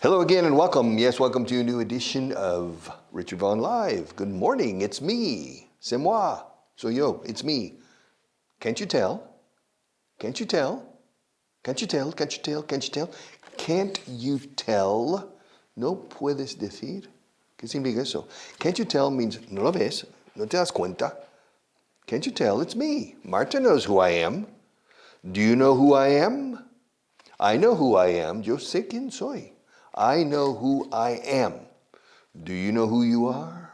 Hello again and welcome. Yes, welcome to a new edition of Richard Vaughan Live. Good morning. It's me. C'est moi. Soy yo. It's me. Can't you tell? Can't you tell? Can't you tell? Can't you tell? Can't you tell? Can't you tell? No puedes decir. ¿Qué significa eso? Can't you tell means no lo ves, no te das cuenta. Can't you tell? It's me. Marta knows who I am. Do you know who I am? I know who I am. Yo sé quién soy. I know who I am. Do you know who you are?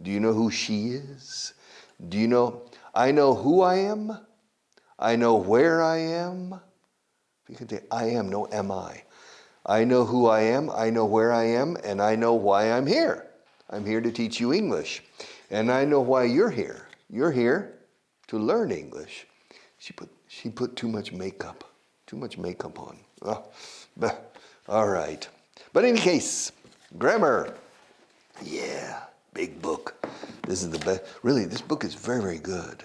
Do you know who she is? Do you know? I know who I am. I know where I am. Fíjate, I am, no am I. I know who I am, I know where I am, and I know why I'm here. I'm here to teach you English. And I know why you're here. You're here to learn English. She put too much makeup on. Oh, all right. But in any case, grammar. Yeah, big book. This is the best. Really, this book is very, very good.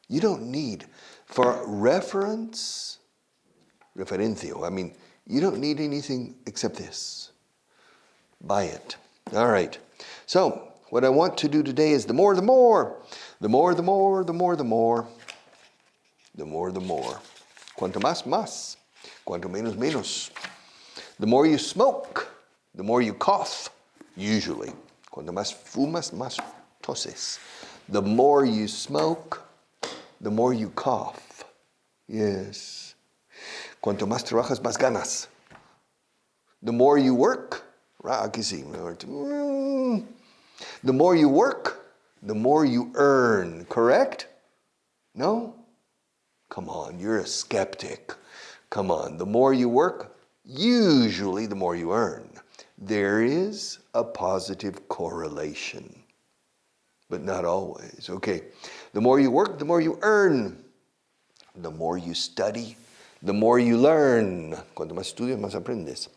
You don't need, for referencio, you don't need anything except this. Buy it. All right. So, what I want to do today is the more. Cuanto más. Cuanto menos. The more you smoke, the more you cough, usually. Cuanto más fumas, más toses. The more you smoke, the more you cough. Yes. Cuanto más trabajas, más ganas. The more you work, aquí sí. The more you work, the more you earn, correct? No? Come on, you're a skeptic. Come on, the more you work, usually the more you earn. There is a positive correlation, but not always. Okay, the more you work, the more you earn. The more you study, the more you learn. Cuanto más estudias, más aprendes.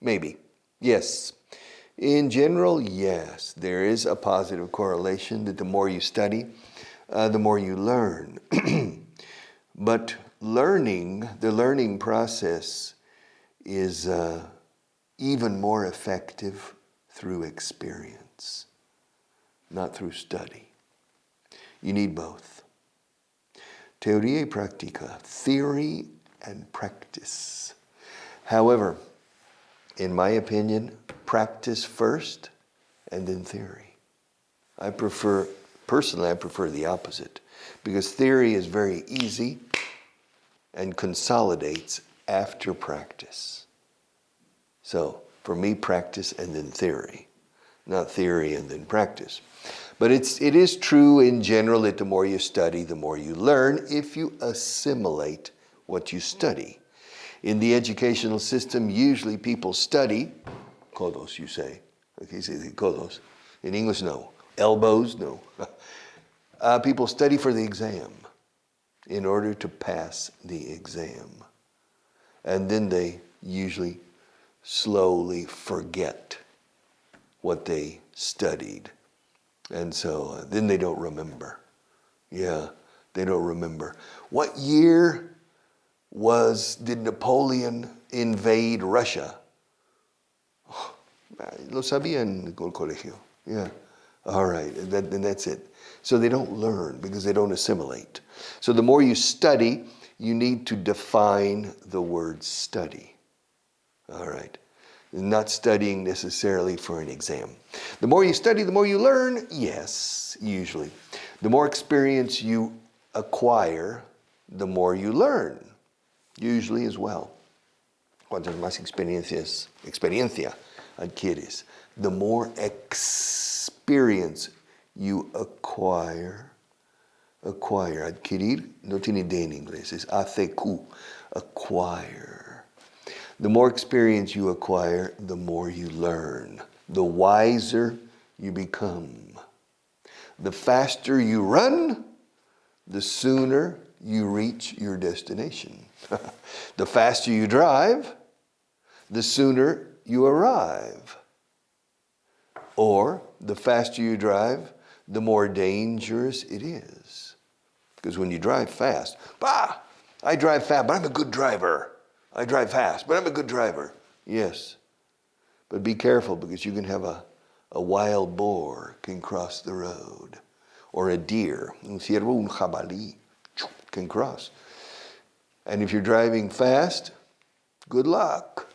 Maybe. Yes. In general, yes. There is a positive correlation that the more you study, the more you learn. But the learning process is even more effective through experience, not through study. You need both. Teoría y práctica, theory and practice. However, in my opinion, practice first and then theory. Personally, I prefer the opposite, because theory is very easy and consolidates after practice. So, for me, practice and then theory, not theory and then practice. But it is true in general that the more you study, the more you learn if you assimilate what you study. In the educational system, usually people study, codos you say, okay, say codos. In English, no. Elbows, no. People study for the exam in order to pass the exam. And then they usually slowly forget what they studied. And so then they don't remember. Yeah, they don't remember. What year did Napoleon invade Russia? Oh, lo sabía en el colegio. Yeah, all right, and that's it. So they don't learn because they don't assimilate. So the more you study, you need to define the word study. All right. Not studying necessarily for an exam. The more you study, the more you learn? Yes, usually. The more experience you acquire, the more you learn, usually as well. Cuantas más experiencia adquieres, the more experience you acquire. Adquirir no tiene D en inglés, es ACQ, acquire. The more experience you acquire, the more you learn. The wiser you become. The faster you run, the sooner you reach your destination. The faster you drive, the sooner you arrive. Or the faster you drive, the more dangerous it is. Because when you drive fast, I drive fast, but I'm a good driver. I drive fast, but I'm a good driver. Yes. But be careful because you can have a wild boar can cross the road. Or a deer, un ciervo, un jabalí, can cross. And if you're driving fast, good luck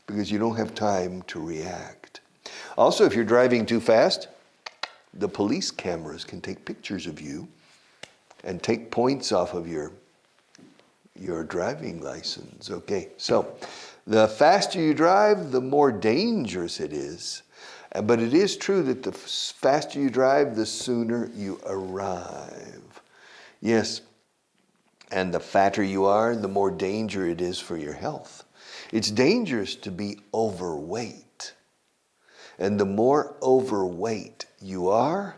because you don't have time to react. Also, if you're driving too fast, the police cameras can take pictures of you and take points off of your driving license. Okay, so the faster you drive, the more dangerous it is. But it is true that the faster you drive, the sooner you arrive. Yes, and the fatter you are, the more danger it is for your health. It's dangerous to be overweight. And the more overweight you are,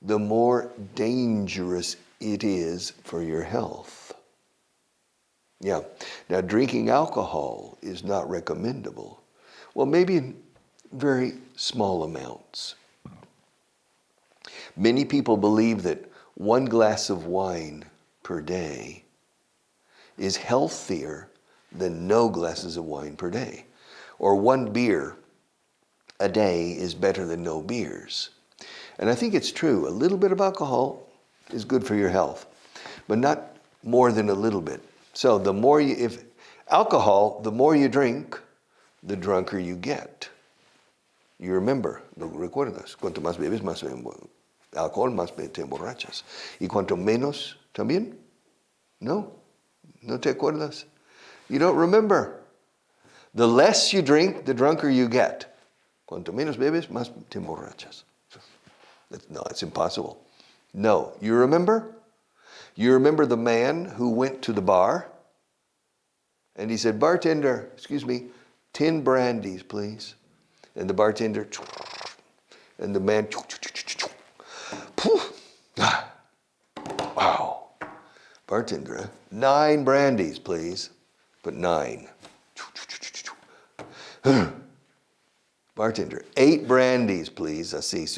the more dangerous it is for your health. Yeah. Now, drinking alcohol is not recommendable. Well, maybe in very small amounts. Many people believe that 1 glass of wine per day is healthier than no glasses of wine per day. Or 1 beer a day is better than no beers. And I think it's true. A little bit of alcohol is good for your health, but not more than a little bit. So the more you drink, the drunker you get. You remember, lo recuerdas, cuanto más bebes, más alcohol, más te emborrachas. Y cuanto menos, también? No? No te acuerdas? You don't remember. The less you drink, the drunker you get. Cuanto menos bebes, más te emborrachas. No, it's impossible. No. You remember? You remember the man who went to the bar and he said, bartender, excuse me, 10 brandies, please. And the bartender, and the man, wow. Bartender, 9 brandies, please. But 9. Bartender, 8 brandies, please. Así,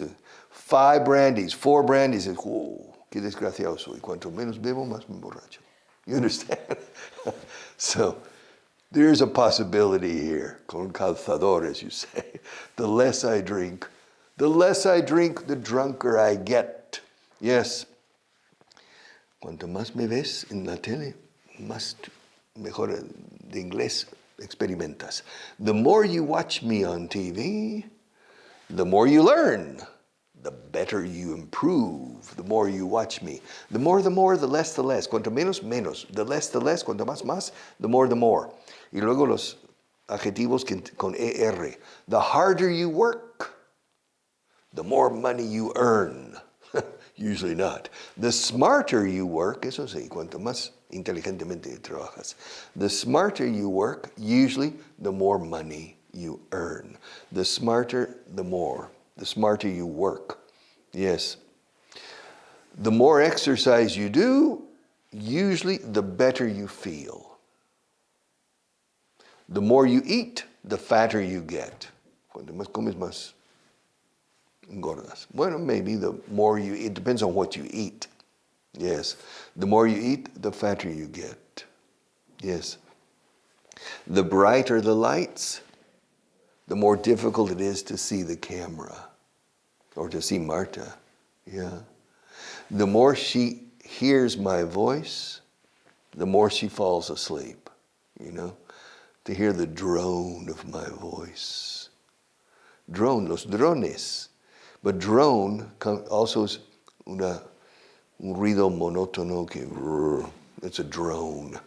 5 brandies, 4 brandies. Oh, qué desgraciado soy. Cuanto menos bebo, más me emborracho. You understand? So, there's a possibility here, con calzador, as you say. The less I drink, the drunker I get. Yes. Cuanto más me ves en la tele, más mejor de inglés experimentas. The more you watch me on TV, the more you learn. The better you improve, the more you watch me. The more, the less, the less. Cuanto menos, menos. The less, cuanto más, más. The more. Y luego los adjetivos con ER. The harder you work, the more money you earn. Usually not. The smarter you work, eso sí, cuanto más inteligentemente trabajas. The smarter you work, usually the more money you earn. The smarter, the more. The smarter you work. Yes. The more exercise you do, usually the better you feel. The more you eat, the fatter you get. Cuanto más comes, más engordas. Bueno, maybe the more you eat, it depends on what you eat. Yes. The more you eat, the fatter you get. Yes. The brighter the lights, the more difficult it is to see the camera or to see Marta. Yeah. The more she hears my voice, the more she falls asleep, you know, to hear the drone of my voice. Drone, los drones. But drone also is un ruido monótono que it's a drone.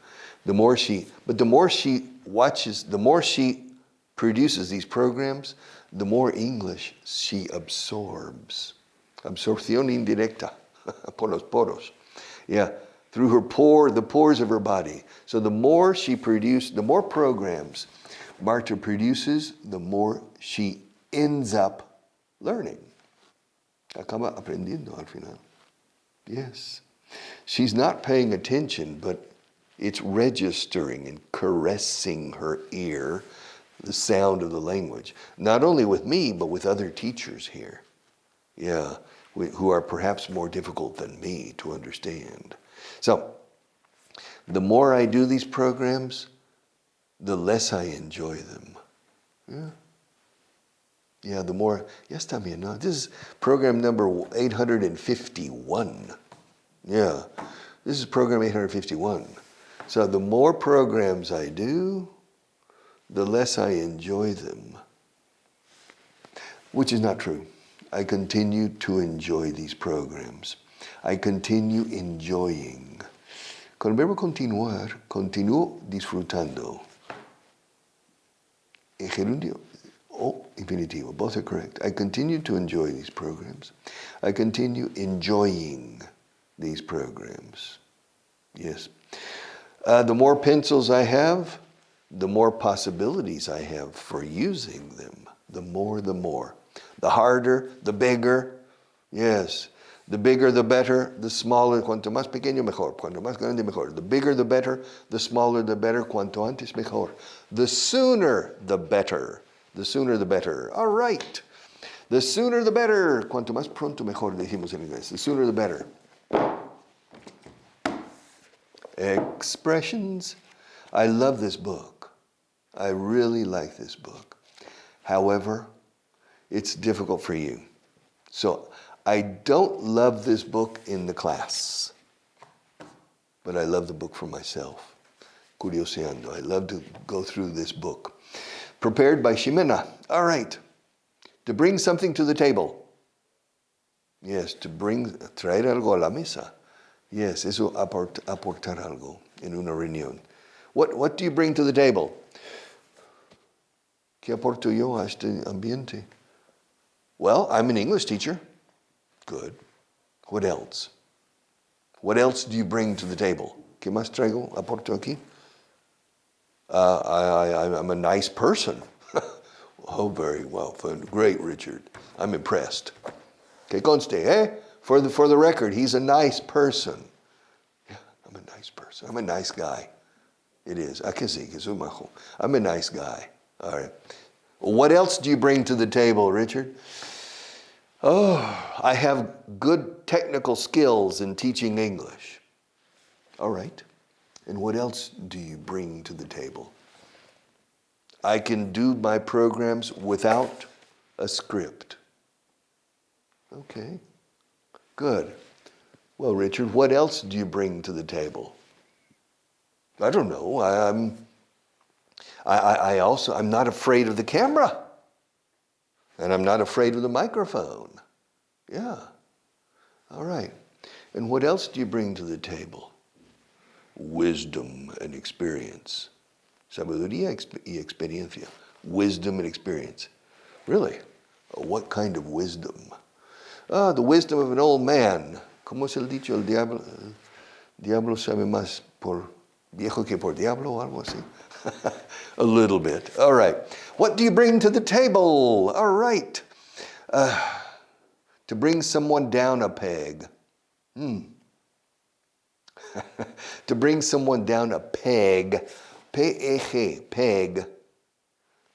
The more she watches, the more she produces these programs, the more English she absorbs. Absorción indirecta por los poros. Yeah, through the pores of her body. So the more she produces, the more programs Marta produces, the more she ends up learning. Acaba aprendiendo al final. Yes. She's not paying attention, but it's registering and caressing her ear the sound of the language. Not only with me, but with other teachers here. Yeah, who are perhaps more difficult than me to understand. So, the more I do these programs, the less I enjoy them. Yeah. Yeah, the more, ya está bien, no? This is program number 851. Yeah, this is program 851. So the more programs I do, the less I enjoy them. Which is not true. I continue to enjoy these programs. I continue enjoying. Con el verbo continuar, continúo disfrutando. En gerundio o infinitivo, both are correct. I continue to enjoy these programs. I continue enjoying these programs. Yes. The more pencils I have, the more possibilities I have for using them. The more. The harder, the bigger. Yes. The bigger, the better. The smaller, cuanto más pequeño, mejor. Cuanto más grande, mejor. The bigger, the better. The smaller, the better. Cuanto antes, mejor. The sooner, the better. The sooner, the better. All right. The sooner, the better. Cuanto más pronto, mejor, decimos en inglés. The sooner, the better. Expressions. I love this book. I really like this book. However, it's difficult for you. So I don't love this book in the class, but I love the book for myself. Curioseando. I love to go through this book. Prepared by Ximena. All right. To bring something to the table. Yes, traer algo a la mesa. Yes, eso aportar algo en una reunión. What do you bring to the table? ¿Qué aporto yo a este ambiente? Well, I'm an English teacher. Good. What else? What else do you bring to the table? ¿Qué más traigo? ¿Aporto aquí? I'm a nice person. Oh, very well. Great, Richard. I'm impressed. Que conste, eh? For the record, he's a nice person. Yeah, I'm a nice person. I'm a nice guy. It is. ¿A que sí? Que soy majo. I'm a nice guy. All right. What else do you bring to the table, Richard? Oh, I have good technical skills in teaching English. All right. And what else do you bring to the table? I can do my programs without a script. Okay. Good. Well, Richard, what else do you bring to the table? I don't know. I'm not afraid of the camera. And I'm not afraid of the microphone. Yeah. All right. And what else do you bring to the table? Wisdom and experience. Sabiduría y experiencia. Wisdom and experience. Really? What kind of wisdom? The wisdom of an old man. ¿Cómo es el dicho? El diablo sabe más por viejo que por diablo o algo así. A little bit. All right. What do you bring to the table? All right. To bring someone down a peg. To bring someone down a peg. P-E-G. Peg.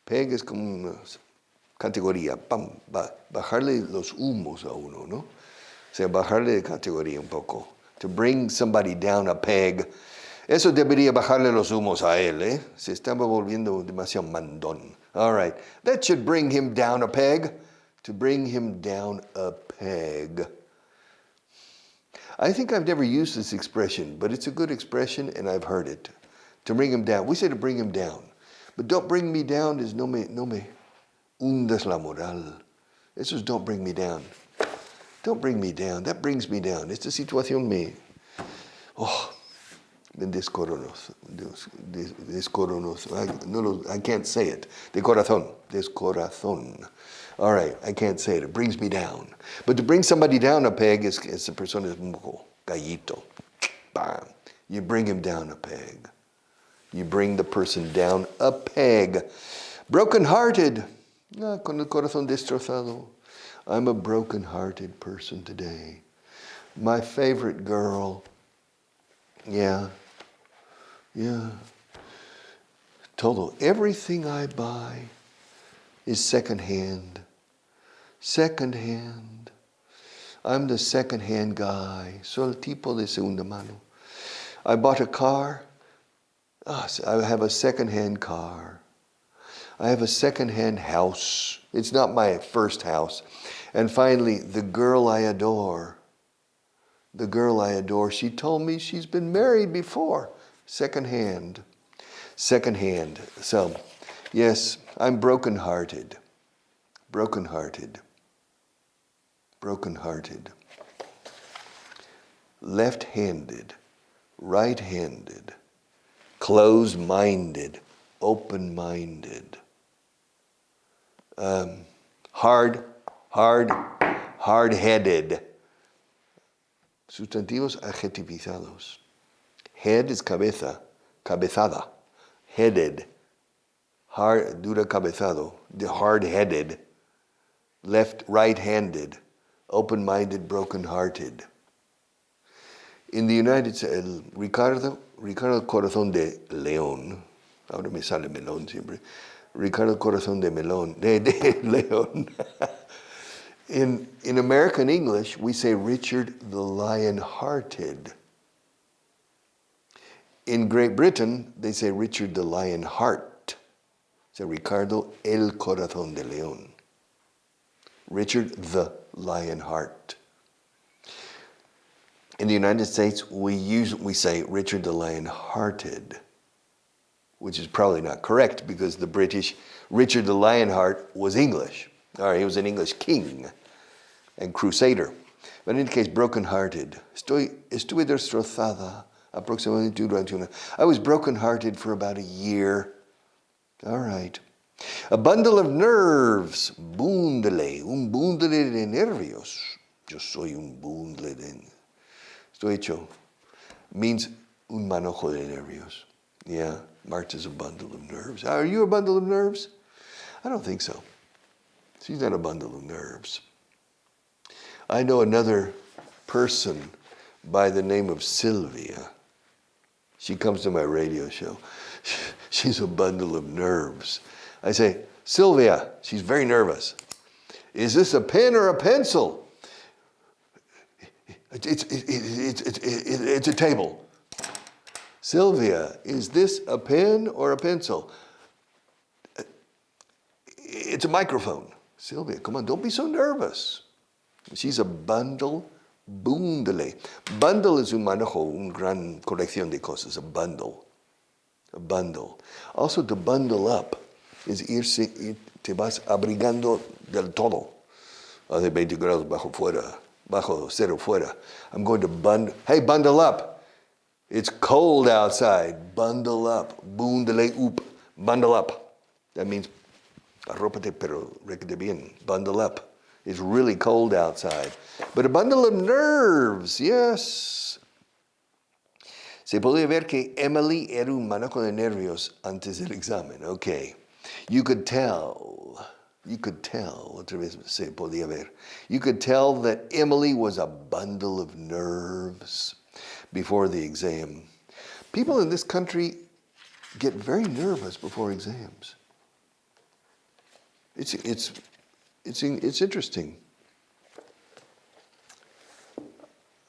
Peg es como una categoría. Bajarle los humos a uno, ¿no? O sea, bajarle de categoría un poco. To bring somebody down a peg. Eso debería bajarle los humos a él, ¿eh? Se estaba volviendo demasiado mandón. All right. That should bring him down a peg. To bring him down a peg. I think I've never used this expression, but it's a good expression and I've heard it. To bring him down. We say to bring him down. But don't bring me down is no me hundas la moral. Eso es don't bring me down. Don't bring me down. That brings me down. Esta situación me... Oh... Descoronoso. I can't say it. De corazón. Descorazón. All right, I can't say it. It brings me down. But to bring somebody down a peg is a persona es un poco gallito. Bam. You bring him down a peg. You bring the person down a peg. Broken-hearted. Con el corazón destrozado. I'm a broken-hearted person today. My favorite girl. Yeah. Todo. Everything I buy is secondhand. Secondhand. I'm the secondhand guy. Soy el tipo de segunda mano. I bought a car. So I have a second-hand car. I have a second-hand house. It's not my first house. And finally, the girl I adore. The girl I adore, she told me she's been married before. Second-hand. Second-hand. So, yes, I'm broken-hearted. Broken-hearted. Broken-hearted. Left-handed. Right-handed. Closed-minded. Open-minded. Hard-headed. Sustantivos adjetivizados. Head is cabeza, cabezada. Headed. Hard, dura cabezado. Hard-headed. Right-handed. Open-minded, broken-hearted. In the United States, Ricardo Corazón de León, ahora me sale melón siempre, Ricardo Corazón de Melón, de León. In American English, we say Richard the Lion-Hearted. In Great Britain, they say Richard the Lionheart. So Ricardo el Corazón de León. Richard the Lionheart. In the United States, we say Richard the Lion-Hearted, which is probably not correct because the British Richard the Lionheart was English. Or he was an English king and crusader. But in any case, broken-hearted. Estuve destrozada aproximadamente durante una. I was broken-hearted for about a year. All right. A bundle of nerves. Bundle. Un bundle de nervios. Yo soy un bundle de... Estoy hecho. Means un manojo de nervios. Yeah, Marta's is a bundle of nerves. Are you a bundle of nerves? I don't think so. She's not a bundle of nerves. I know another person by the name of Sylvia. She comes to my radio show. She's a bundle of nerves. I say, Sylvia, she's very nervous. Is this a pen or a pencil? It's a table. Sylvia, is this a pen or a pencil? It's a microphone. Sylvia, come on, don't be so nervous. She's a bundle, bundle. Bundle is un manojo, un gran colección de cosas, a bundle. A bundle. Also, to bundle up is irse, te vas abrigando del todo. Hace 20 grados bajo cero fuera. I'm going to bundle. Hey, bundle up. It's cold outside. Bundle up. Bundle up. Bundle up. That means arrópate, pero réquete bien. Bundle up. It's really cold outside. But a bundle of nerves, yes. Se podía ver que Emily era un manojo de nervios antes del examen. Okay. You could tell, otra vez se podía ver. You could tell that Emily was a bundle of nerves before the exam. People in this country get very nervous before exams. It's interesting.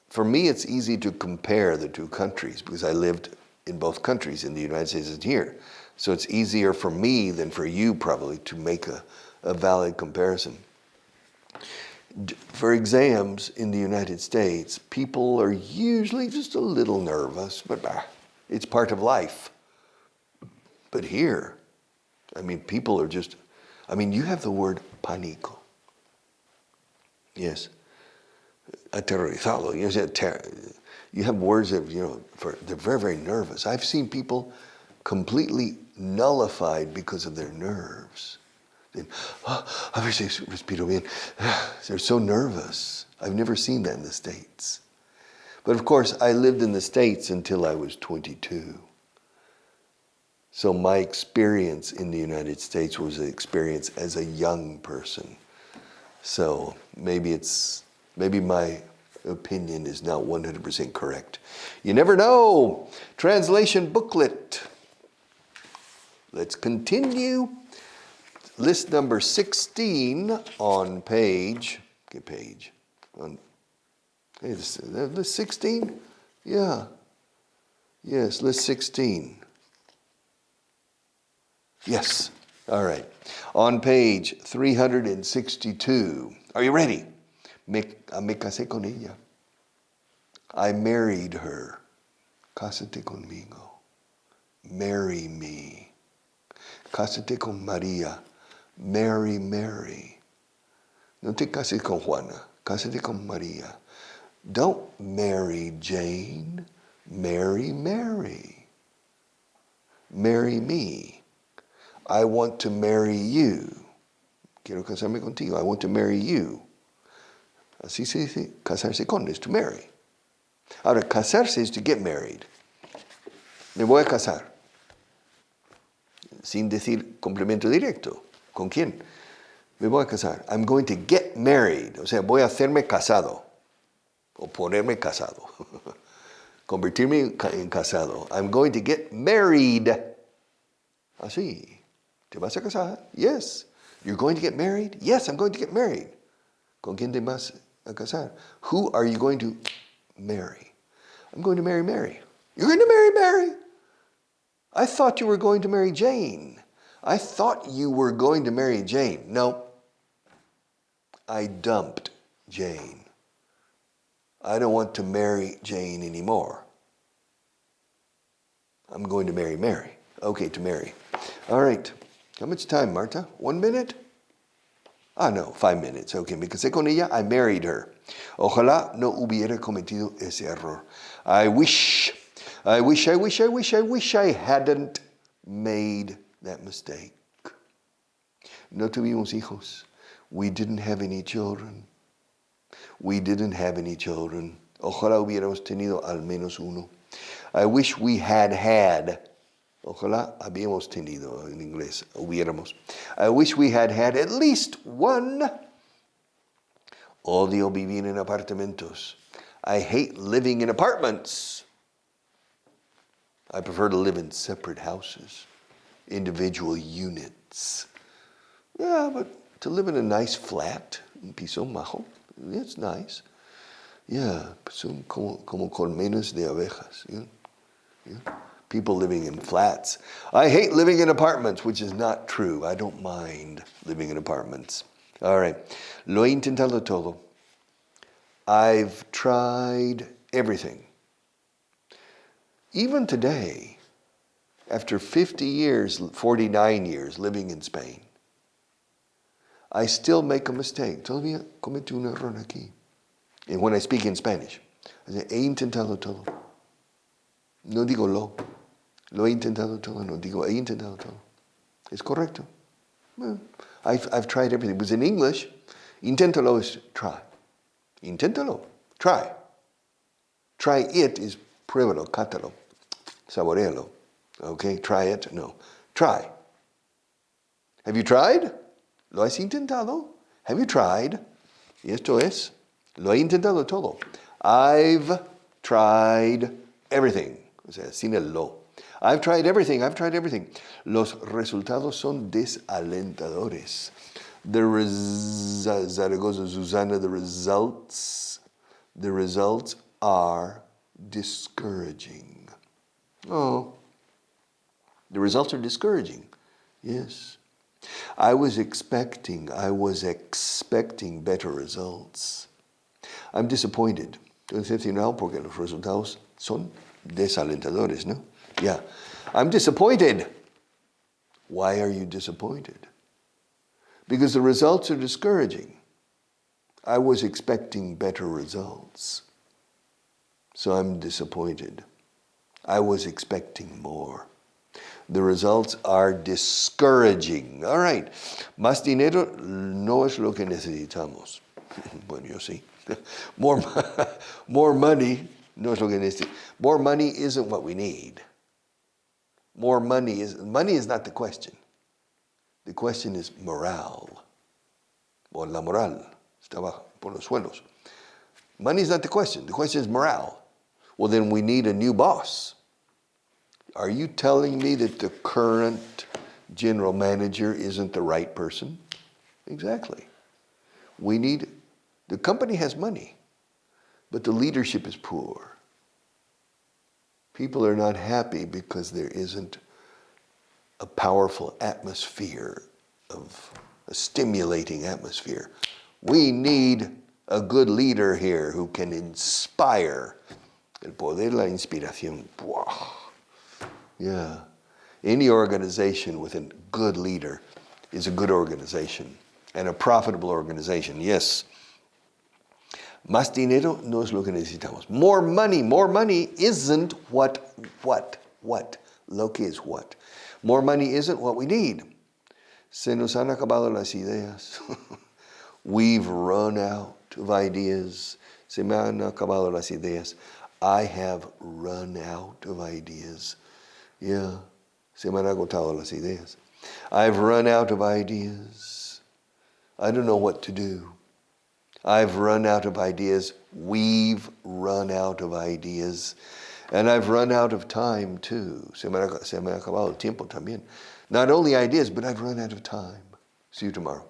For me, it's easy to compare the two countries because I lived in both countries, in the United States and here. So it's easier for me than for you probably to make a valid comparison. For exams in the United States, people are usually just a little nervous, but it's part of life. But here, people are just, you have the word pánico. Yes. Aterrorizado. You have words that, they're very, very nervous. I've seen people completely nullified because of their nerves. A ver si respiro bien. They're so nervous. I've never seen that in the States. But of course, I lived in the States until I was 22. So my experience in the United States was an experience as a young person. So maybe my opinion is not 100% correct. You never know. Translation booklet. Let's continue. List number 16 on page. Get page. List 16? Yeah. Yes, list 16. Yes. All right. On page 362. Are you ready? Me casé con ella. I married her. Cásate conmigo. Marry me. Cásate con María. Marry Mary. No te cases con Juana. Cásate con María. Don't marry Jane. Marry Mary. Marry me. I want to marry you. Quiero casarme contigo. I want to marry you. Así se dice, casarse con es to marry. Ahora, casarse es to get married. Me voy a casar. Sin decir complemento directo. ¿Con quién? Me voy a casar. I'm going to get married. O sea, voy a hacerme casado. O ponerme casado. Convertirme en casado. I'm going to get married. Así. ¿Te vas a casar? Yes. You're going to get married? Yes, I'm going to get married. ¿Con quién te vas a casar? Who are you going to marry? I'm going to marry Mary. You're going to marry Mary? I thought you were going to marry Jane. I thought you were going to marry Jane. No. I dumped Jane. I don't want to marry Jane anymore. I'm going to marry Mary. Okay, to marry. All right. How much time, Marta? 1 minute? No, 5 minutes. Okay, me casé con ella. I married her. Ojalá no hubiera cometido ese error. I wish I hadn't made that mistake. No tuvimos hijos. We didn't have any children. We didn't have any children. Ojalá hubiéramos tenido al menos uno. I wish we had had. Ojalá habíamos tenido en inglés. Hubiéramos. I wish we had had at least one. Odio vivir en apartamentos. I hate living in apartments. I prefer to live in separate houses, individual units. Yeah, but to live in a nice flat, un piso majo, it's nice. Yeah, son como colmenas de abejas. Yeah. People living in flats. I hate living in apartments, which is not true. I don't mind living in apartments. All right. Lo he intentado todo. I've tried everything. Even today, after 49 years living in Spain, I still make a mistake. Todavía cometo un error aquí. And when I speak in Spanish, I say, he intentado todo. No digo lo. Lo he intentado todo. No digo, he intentado todo. Es correcto. Well, I've tried everything. Because in English, inténtalo is try. Inténtalo. Try. Try it is pruébalo, cátalo, saborealo. Okay, try it. No. Try. Have you tried? ¿Lo has intentado? Have you tried? Y esto es, lo he intentado todo. I've tried everything. O sea, sin el lo. I've tried everything. Los resultados son desalentadores. Zaragoza, Susana, the results are discouraging. Oh, the results are discouraging. Yes. I was expecting better results. I'm disappointed. Estoy decepcionado porque los resultados son desalentadores, ¿no? Yeah. I'm disappointed. Why are you disappointed? Because the results are discouraging. I was expecting better results. So I'm disappointed. I was expecting more. The results are discouraging. All right. Más dinero no es lo que necesitamos. Bueno, yo sí. More money no es lo que necesitamos. More money isn't what we need. Money is not the question. The question is morale. Or la moral. Estaba por los suelos. Money is not the question. The question is morale. Well, then we need a new boss. Are you telling me that the current general manager isn't the right person? Exactly. The company has money, but the leadership is poor. People are not happy because there isn't a powerful atmosphere, of a stimulating atmosphere. We need a good leader here who can inspire. El poder de la inspiración. Wow. Yeah. Any organization with a good leader is a good organization and a profitable organization. Yes. Más dinero no es lo que necesitamos. More money isn't what? Lo que es what? More money isn't what we need. Se nos han acabado las ideas. We've run out of ideas. Se me han acabado las ideas. I have run out of ideas. Yeah, se me han agotado las ideas. I've run out of ideas. I don't know what to do. I've run out of ideas. We've run out of ideas. And I've run out of time too. Se me ha acabado el tiempo también. Not only ideas, but I've run out of time. See you tomorrow.